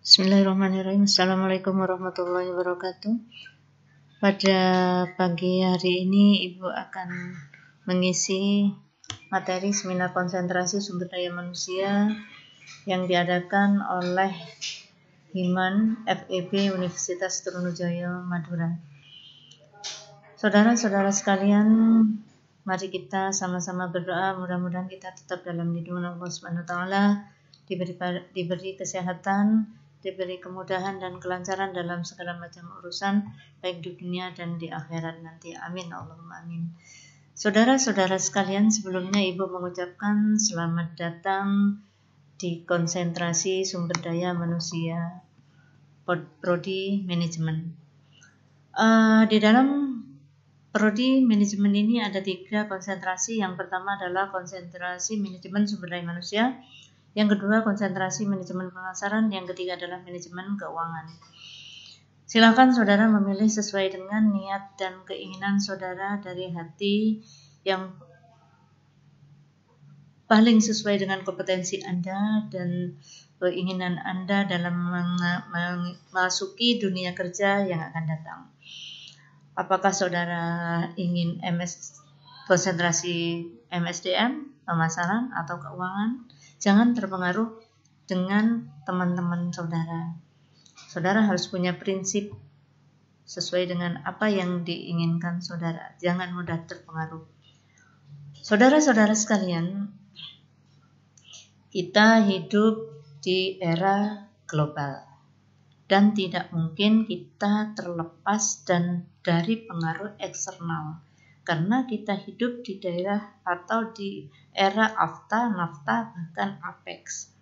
Bismillahirrahmanirrahim. Assalamualaikum warahmatullahi wabarakatuh. Pada pagi hari ini Ibu akan mengisi materi seminar konsentrasi sumber daya manusia yang diadakan oleh Himan FEB Universitas Trunajaya Madura. Saudara-saudara sekalian, mari kita sama-sama berdoa, mudah-mudahan kita tetap dalam lindungan Allah Subhanahu wa taala, diberi kesehatan, diberi kemudahan dan kelancaran dalam segala macam urusan, baik di dunia dan di akhirat nanti. Amin, Allahumma amin. Saudara-saudara sekalian, sebelumnya Ibu mengucapkan selamat datang di konsentrasi sumber daya manusia Prodi Manajemen. Di dalam Prodi Manajemen ini ada 3 konsentrasi. Yang pertama adalah konsentrasi manajemen sumber daya manusia, yang kedua konsentrasi manajemen pemasaran, yang ketiga adalah manajemen keuangan. Silakan saudara memilih sesuai dengan niat dan keinginan saudara dari hati yang paling sesuai dengan kompetensi Anda dan keinginan Anda dalam memasuki dunia kerja yang akan datang. Apakah saudara ingin konsentrasi MSDM, pemasaran atau keuangan? Jangan terpengaruh dengan teman-teman saudara. Saudara harus punya prinsip sesuai dengan apa yang diinginkan saudara. Jangan mudah terpengaruh. Saudara-saudara sekalian, kita hidup di era global dan tidak mungkin kita terlepas dari pengaruh eksternal. Karena kita hidup di daerah atau di era AFTA, NAFTA, bahkan APEX.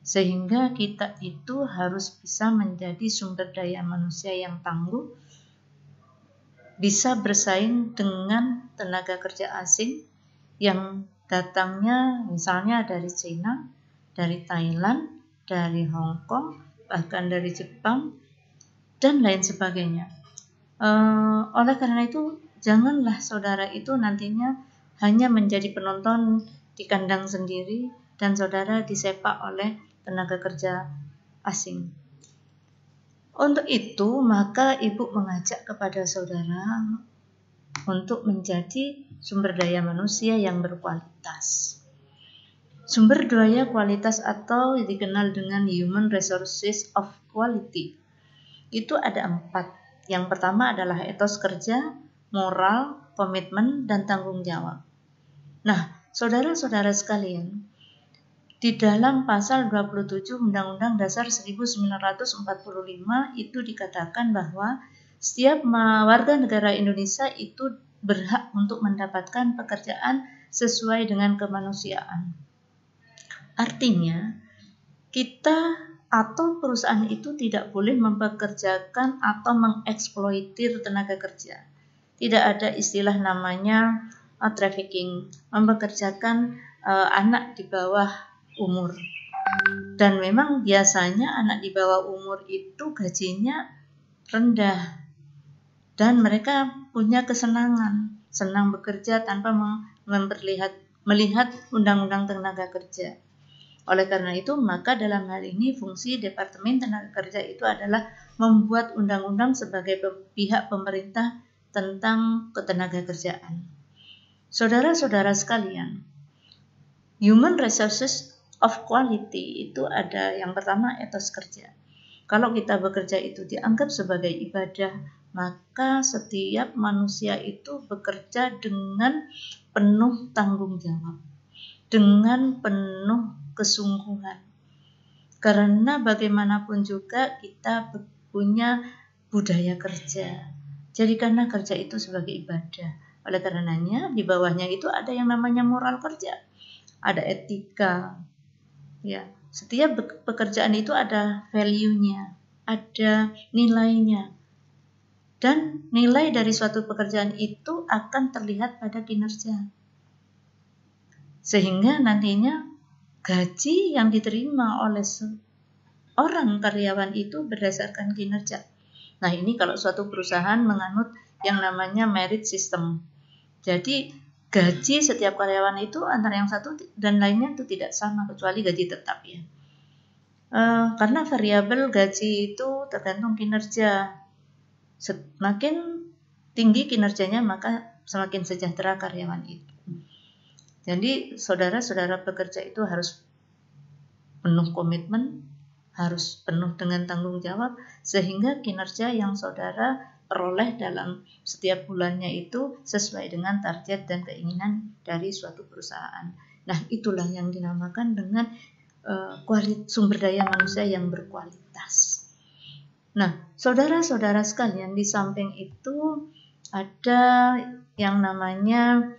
Sehingga kita itu harus bisa menjadi sumber daya manusia yang tangguh, bisa bersaing dengan tenaga kerja asing yang datangnya misalnya dari China, dari Thailand, dari Hong Kong, bahkan dari Jepang, dan lain sebagainya. Oleh karena itu, janganlah saudara itu nantinya hanya menjadi penonton di kandang sendiri dan saudara disepak oleh tenaga kerja asing. Untuk itu, maka Ibu mengajak kepada saudara untuk menjadi sumber daya manusia yang berkualitas. Sumber daya kualitas atau dikenal dengan Human Resources of Quality itu ada 4. Yang pertama adalah etos kerja, moral, komitmen, dan tanggung jawab. Nah, saudara-saudara sekalian, di dalam pasal 27 Undang-Undang Dasar 1945 itu dikatakan bahwa setiap warga negara Indonesia itu berhak untuk mendapatkan pekerjaan sesuai dengan kemanusiaan. Artinya, kita atau perusahaan itu tidak boleh mempekerjakan atau mengeksploitir tenaga kerja. Tidak ada istilah namanya trafficking, mempekerjakan anak di bawah umur. Dan memang biasanya anak di bawah umur itu gajinya rendah. Dan mereka punya kesenangan, senang bekerja tanpa melihat undang-undang tenaga kerja. Oleh karena itu, maka dalam hal ini fungsi Departemen Tenaga Kerja itu adalah membuat undang-undang sebagai pihak pemerintah tentang ketenaga kerjaan. Saudara-saudara sekalian, Human Resources of Quality itu ada yang pertama etos kerja. Kalau kita bekerja itu dianggap sebagai ibadah, maka setiap manusia itu bekerja dengan penuh tanggung jawab, dengan penuh kesungguhan. Karena bagaimanapun juga kita punya budaya kerja. Jadi karena kerja itu sebagai ibadah. Oleh karenanya di bawahnya itu ada yang namanya moral kerja. Ada etika. Ya, setiap pekerjaan itu ada value-nya, ada nilainya. Dan nilai dari suatu pekerjaan itu akan terlihat pada kinerja. Sehingga nantinya gaji yang diterima oleh seorang karyawan itu berdasarkan kinerja. Nah, ini kalau suatu perusahaan menganut yang namanya merit system. Jadi gaji setiap karyawan itu antara yang satu dan lainnya itu tidak sama kecuali gaji tetap ya. Karena variabel gaji itu tergantung kinerja. Semakin tinggi kinerjanya maka semakin sejahtera karyawan itu. Jadi saudara-saudara pekerja itu harus penuh komitmen, harus penuh dengan tanggung jawab, sehingga kinerja yang saudara peroleh dalam setiap bulannya itu sesuai dengan target dan keinginan dari suatu perusahaan. Nah, itulah yang dinamakan dengan sumber daya manusia yang berkualitas. Nah, saudara-saudara sekalian, di samping itu ada yang namanya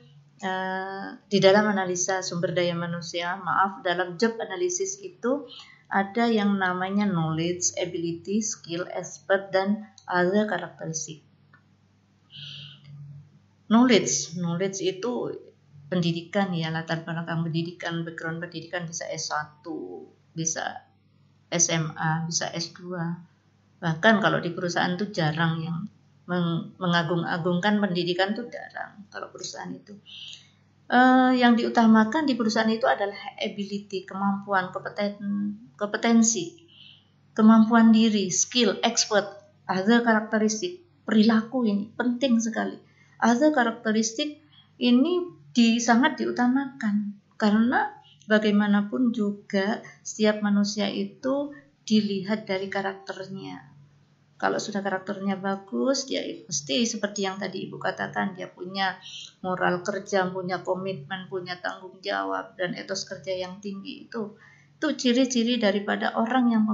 di dalam analisa sumber daya manusia, dalam job analysis itu ada yang namanya knowledge, ability, skill, expert, dan other karakteristik. Knowledge itu pendidikan ya, latar belakang pendidikan, background pendidikan, bisa S1, bisa SMA, bisa S2. Bahkan kalau di perusahaan itu jarang yang mengagung-agungkan pendidikan, itu jarang kalau perusahaan itu. Yang diutamakan di perusahaan itu adalah ability, kemampuan, kompetensi, kemampuan diri, skill, expert, other karakteristik, perilaku ini penting sekali. Other karakteristik ini sangat diutamakan karena bagaimanapun juga setiap manusia itu dilihat dari karakternya. Kalau sudah karakternya bagus, dia pasti seperti yang tadi Ibu katakan, dia punya moral kerja, punya komitmen, punya tanggung jawab, dan etos kerja yang tinggi. Itu ciri-ciri daripada orang yang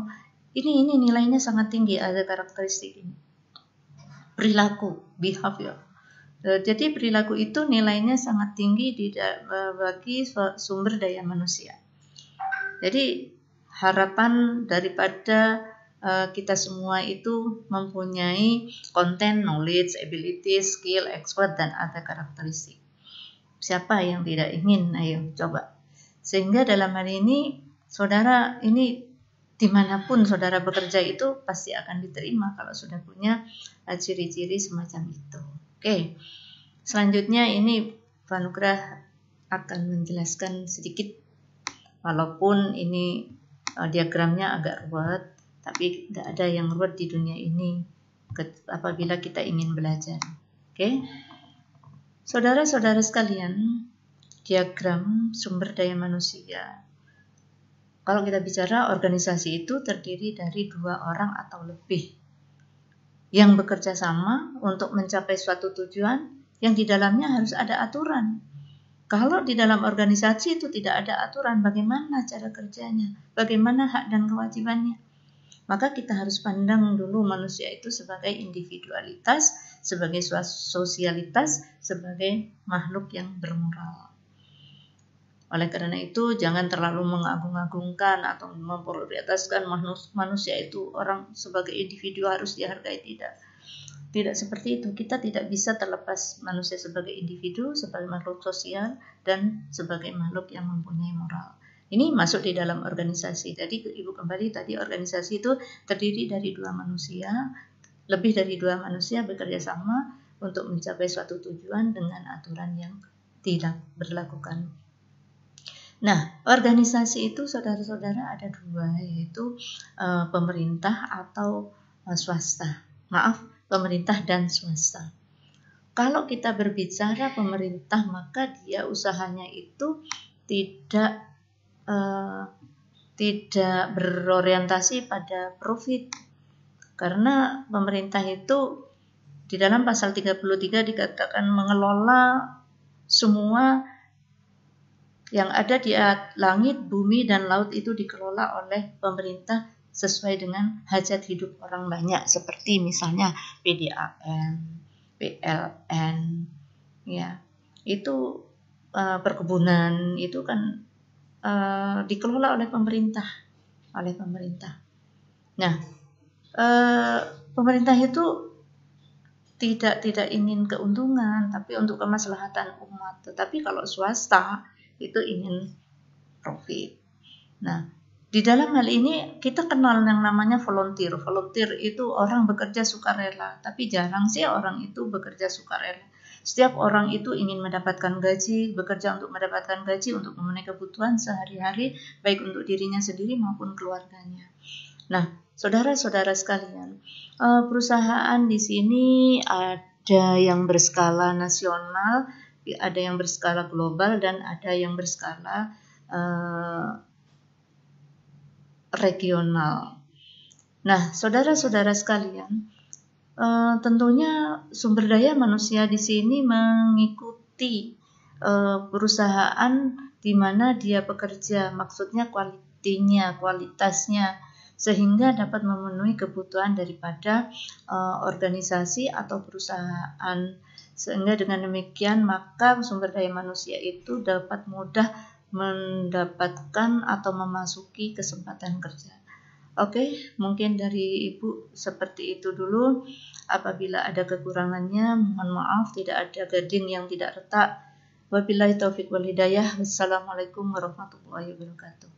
ini nilainya sangat tinggi, ada karakteristik ini. Perilaku, behavior. Jadi perilaku itu nilainya sangat tinggi bagi sumber daya manusia. Jadi harapan daripada kita semua itu mempunyai konten, knowledge, ability, skill, expert, dan ada karakteristik. Siapa yang tidak ingin? Ayo coba. Sehingga dalam hal ini, saudara ini dimanapun saudara bekerja itu pasti akan diterima kalau sudah punya ciri-ciri semacam itu. Oke. Selanjutnya ini Pak Nugrah akan menjelaskan sedikit, walaupun ini diagramnya agak ruwet, tapi tidak ada yang ruwet di dunia ini apabila kita ingin belajar. Oke. Saudara-saudara sekalian, diagram sumber daya manusia. Kalau kita bicara organisasi itu terdiri dari 2 orang atau lebih yang bekerja sama untuk mencapai suatu tujuan yang di dalamnya harus ada aturan. Kalau di dalam organisasi itu tidak ada aturan, bagaimana cara kerjanya, bagaimana hak dan kewajibannya? Maka kita harus pandang dulu manusia itu sebagai individualitas, sebagai sosialitas, sebagai makhluk yang bermoral. Oleh karena itu, jangan terlalu mengagung-agungkan atau memprioritaskan manusia itu orang sebagai individu harus dihargai, tidak. Tidak seperti itu. Kita tidak bisa terlepas manusia sebagai individu, sebagai makhluk sosial, dan sebagai makhluk yang mempunyai moral. Ini masuk di dalam organisasi. Jadi Ibu kembali tadi, organisasi itu terdiri dari 2 manusia, lebih dari 2 manusia bekerja sama untuk mencapai suatu tujuan dengan aturan yang tidak berlakukan. Nah, organisasi itu saudara-saudara ada 2, yaitu pemerintah atau swasta. Pemerintah dan swasta. Kalau kita berbicara pemerintah, maka dia usahanya itu tidak berorientasi pada profit. Karena pemerintah itu di dalam pasal 33 dikatakan mengelola semua yang ada di langit, bumi, dan laut itu dikelola oleh pemerintah sesuai dengan hajat hidup orang banyak, seperti misalnya PDAM, PLN, ya itu perkebunan itu kan dikelola oleh pemerintah. Nah, pemerintah itu tidak ingin keuntungan, tapi untuk kemaslahatan umat. Tetapi kalau swasta itu ingin profit. Nah, di dalam hal ini kita kenal yang namanya volunteer. Volunteer itu orang bekerja sukarela, tapi jarang sih orang itu bekerja sukarela. Setiap orang itu ingin mendapatkan gaji, bekerja untuk mendapatkan gaji untuk memenuhi kebutuhan sehari-hari, baik untuk dirinya sendiri maupun keluarganya. Nah, saudara-saudara sekalian, perusahaan di sini ada yang berskala nasional, ada yang berskala global, dan ada yang berskala regional. Nah, saudara-saudara sekalian, tentunya sumber daya manusia di sini mengikuti perusahaan di mana dia bekerja, maksudnya kualitasnya, sehingga dapat memenuhi kebutuhan daripada organisasi atau perusahaan. Sehingga dengan demikian maka sumber daya manusia itu dapat mudah mendapatkan atau memasuki kesempatan kerja. Oke, mungkin dari Ibu seperti itu dulu. Apabila ada kekurangannya, mohon maaf, tidak ada gading yang tidak retak. Wabillahi taufiq wal hidayah. Wassalamualaikum warahmatullahi wabarakatuh.